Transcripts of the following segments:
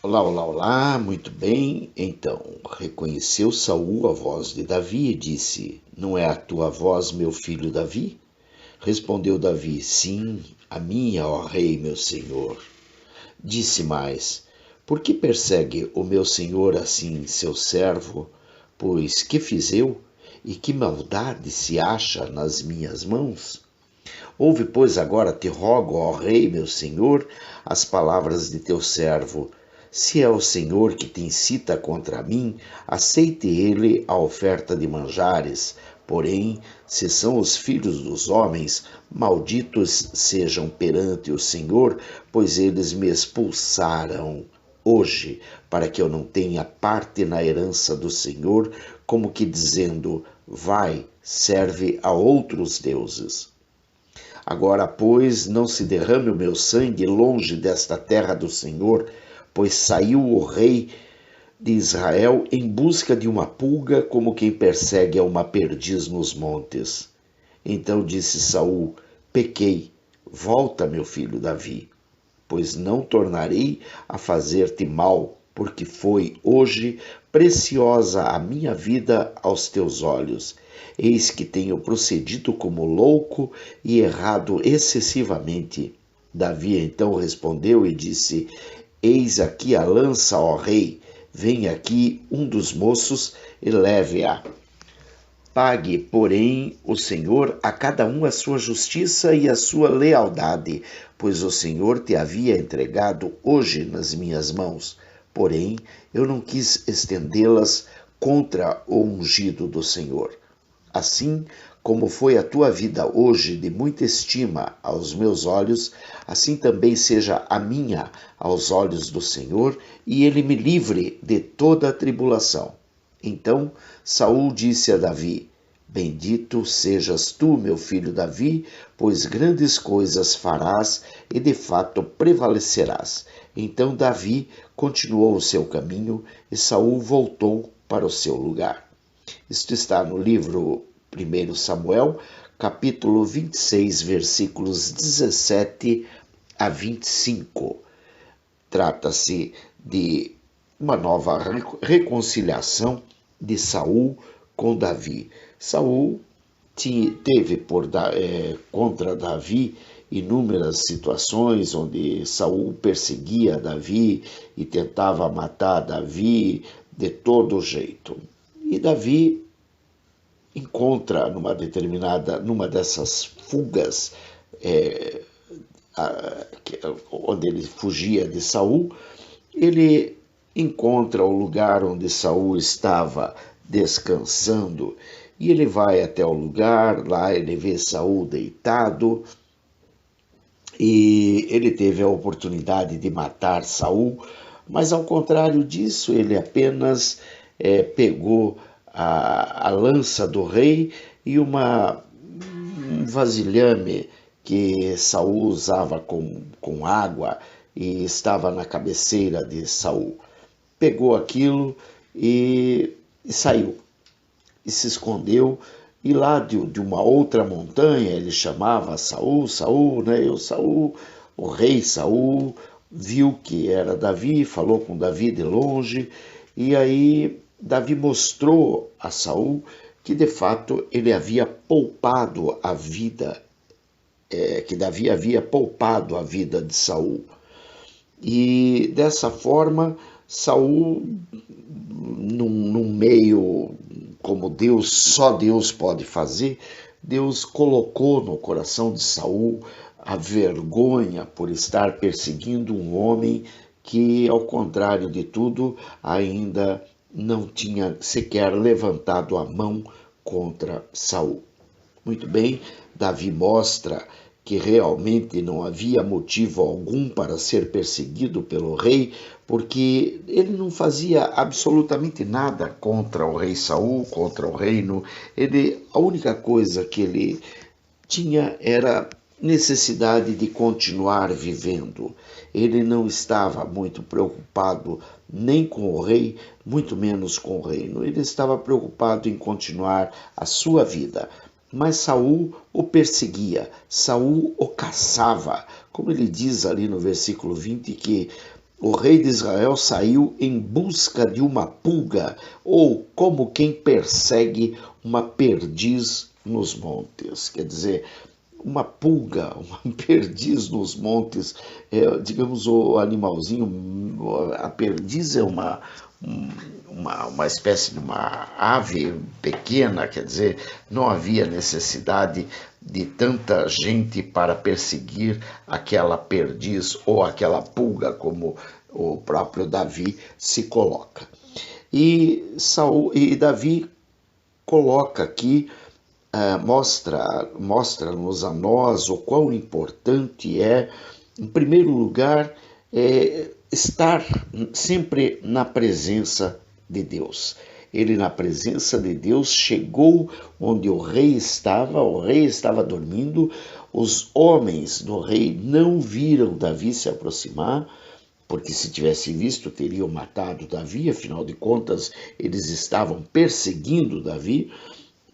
Olá, olá, olá, muito bem. Então, reconheceu Saul a voz de Davi e disse: Não é a tua voz, meu filho Davi? Respondeu Davi: Sim, a minha, ó rei, meu senhor. Disse mais: Por que persegue o meu senhor assim seu servo? Pois que fiz eu? E que maldade se acha nas minhas mãos? Ouve, pois, agora te rogo, ó rei, meu senhor, as palavras de teu servo. Se é o Senhor que te incita contra mim, aceite ele a oferta de manjares. Porém, se são os filhos dos homens, malditos sejam perante o Senhor, pois eles me expulsaram hoje, para que eu não tenha parte na herança do Senhor, como que dizendo: Vai, serve a outros deuses. Agora, pois, não se derrame o meu sangue longe desta terra do Senhor, pois saiu o rei de Israel em busca de uma pulga, como quem persegue a uma perdiz nos montes. Então disse Saul: Pequei, volta, meu filho Davi, pois não tornarei a fazer-te mal, porque foi hoje preciosa a minha vida aos teus olhos. Eis que tenho procedido como louco e errado excessivamente. Davi então respondeu e disse: Eis aqui a lança, ó rei. Vem aqui um dos moços e leve-a. Pague, porém, o Senhor a cada um a sua justiça e a sua lealdade, pois o Senhor te havia entregado hoje nas minhas mãos. Porém, eu não quis estendê-las contra o ungido do Senhor. Assim como foi a tua vida hoje de muita estima aos meus olhos, assim também seja a minha aos olhos do Senhor, e ele me livre de toda a tribulação. Então Saul disse a Davi: Bendito sejas tu, meu filho Davi, pois grandes coisas farás e de fato prevalecerás. Então Davi continuou o seu caminho e Saul voltou para o seu lugar. Isto está no livro 1 Samuel, capítulo 26, versículos 17 a 25. Trata-se de uma nova reconciliação de Saul com Davi. Saul teve contra Davi inúmeras situações onde Saul perseguia Davi e tentava matar Davi de todo jeito. E Davi encontra numa dessas fugas onde ele fugia de Saul, ele encontra o lugar onde Saul estava descansando e ele vai até o lugar, lá ele vê Saul deitado e ele teve a oportunidade de matar Saul, mas ao contrário disso, ele apenas pegou a lança do rei e um vasilhame que Saul usava com água e estava na cabeceira de Saul. Pegou aquilo e saiu, e se escondeu, e lá de uma outra montanha ele chamava Saul, Saul, né? Saul, o rei Saul, viu que era Davi, falou com Davi de longe, e aí Davi mostrou a Saul que de fato ele havia poupado a vida, que Davi havia poupado a vida de Saul. E dessa forma, Saul, num meio como Deus, só Deus pode fazer, Deus colocou no coração de Saul a vergonha por estar perseguindo um homem que, ao contrário de tudo, ainda não tinha sequer levantado a mão contra Saul. Muito bem, Davi mostra que realmente não havia motivo algum para ser perseguido pelo rei, porque ele não fazia absolutamente nada contra o rei Saul, contra o reino. A única coisa que ele tinha era necessidade de continuar vivendo. Ele não estava muito preocupado nem com o rei, muito menos com o reino. Ele estava preocupado em continuar a sua vida. Mas Saul o perseguia, Saul o caçava, como ele diz ali no versículo 20, que o rei de Israel saiu em busca de uma pulga, ou como quem persegue uma perdiz nos montes. Quer dizer, uma pulga, uma perdiz nos montes, digamos, o animalzinho, a perdiz é uma espécie de uma ave pequena, quer dizer, não havia necessidade de tanta gente para perseguir aquela perdiz ou aquela pulga, como o próprio Davi se coloca. E Davi coloca aqui, mostra-nos a nós o quão importante é, em primeiro lugar, estar sempre na presença de Deus. Ele, na presença de Deus, chegou onde o rei estava dormindo, os homens do rei não viram Davi se aproximar, porque se tivesse visto, teriam matado Davi, afinal de contas, eles estavam perseguindo Davi,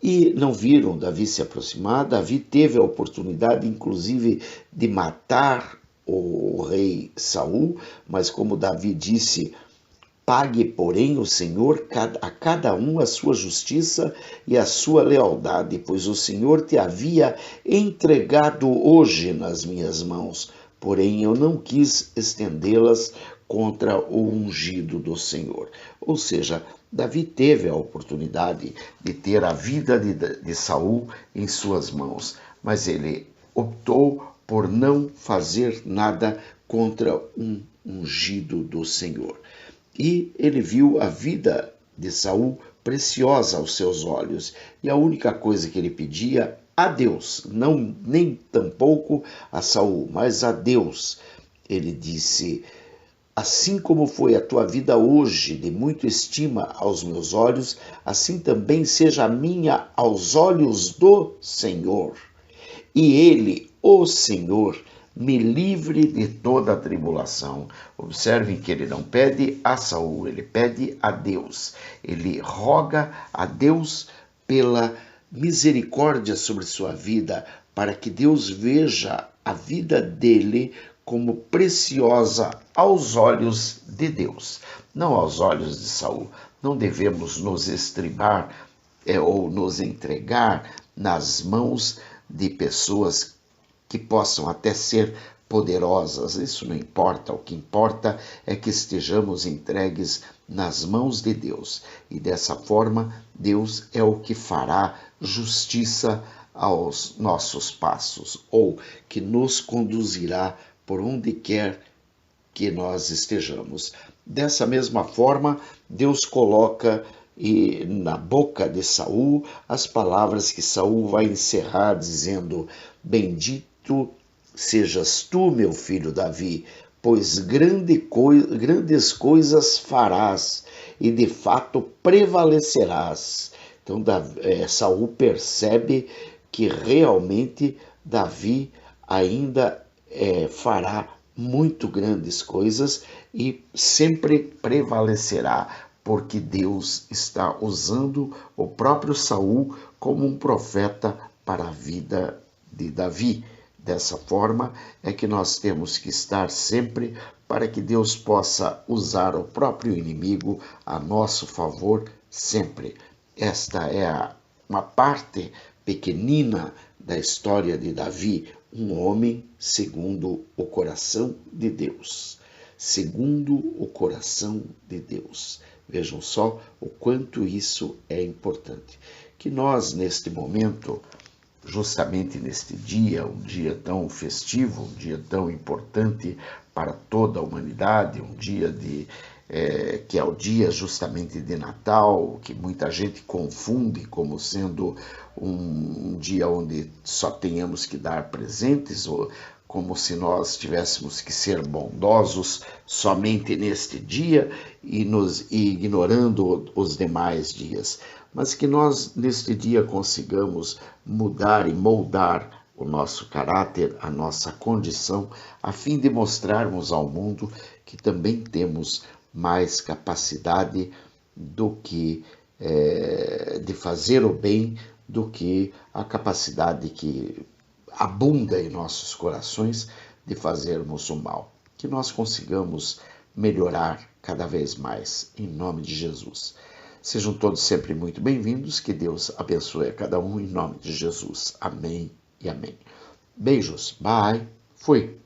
e não viram Davi se aproximar. Davi teve a oportunidade, inclusive, de matar o rei Saul, mas como Davi disse, pague, porém, o Senhor a cada um a sua justiça e a sua lealdade, pois o Senhor te havia entregado hoje nas minhas mãos, porém eu não quis estendê-las contra o ungido do Senhor. Ou seja, Davi teve a oportunidade de ter a vida de Saul em suas mãos, mas ele optou por não fazer nada contra um ungido do Senhor. E ele viu a vida de Saul preciosa aos seus olhos, e a única coisa que ele pedia a Deus, não nem tampouco a Saul, mas a Deus, ele disse: assim como foi a tua vida hoje de muita estima aos meus olhos, assim também seja a minha aos olhos do Senhor. E ele, o Senhor, me livre de toda a tribulação. Observem que ele não pede a Saul, ele pede a Deus. Ele roga a Deus pela misericórdia sobre sua vida, para que Deus veja a vida dele como preciosa aos olhos de Deus, não aos olhos de Saul. Não devemos nos estribar ou nos entregar nas mãos de pessoas que possam até ser poderosas. Isso não importa. O que importa é que estejamos entregues nas mãos de Deus. E dessa forma, Deus é o que fará justiça aos nossos passos, ou que nos conduzirá por onde quer que nós estejamos. Dessa mesma forma, Deus coloca na boca de Saul as palavras que Saul vai encerrar dizendo: bendito sejas tu, meu filho Davi, pois grandes coisas farás e de fato prevalecerás. Então Saul percebe que realmente Davi ainda fará muito grandes coisas e sempre prevalecerá, porque Deus está usando o próprio Saul como um profeta para a vida de Davi. Dessa forma é que nós temos que estar sempre, para que Deus possa usar o próprio inimigo a nosso favor sempre. Esta é uma parte pequenina da história de Davi, um homem segundo o coração de Deus. Segundo o coração de Deus. Vejam só o quanto isso é importante. Que nós, neste momento, justamente neste dia, um dia tão festivo, um dia tão importante para toda a humanidade, um dia que é o dia justamente de Natal, que muita gente confunde como sendo um dia onde só tenhamos que dar presentes, ou como se nós tivéssemos que ser bondosos somente neste dia e ignorando os demais dias. Mas que nós neste dia consigamos mudar e moldar o nosso caráter, a nossa condição, a fim de mostrarmos ao mundo que também temos mais capacidade do que de fazer o bem, do que a capacidade que abunda em nossos corações de fazermos o mal. Que nós consigamos melhorar cada vez mais, em nome de Jesus. Sejam todos sempre muito bem-vindos, que Deus abençoe a cada um em nome de Jesus. Amém e amém. Beijos, bye, fui.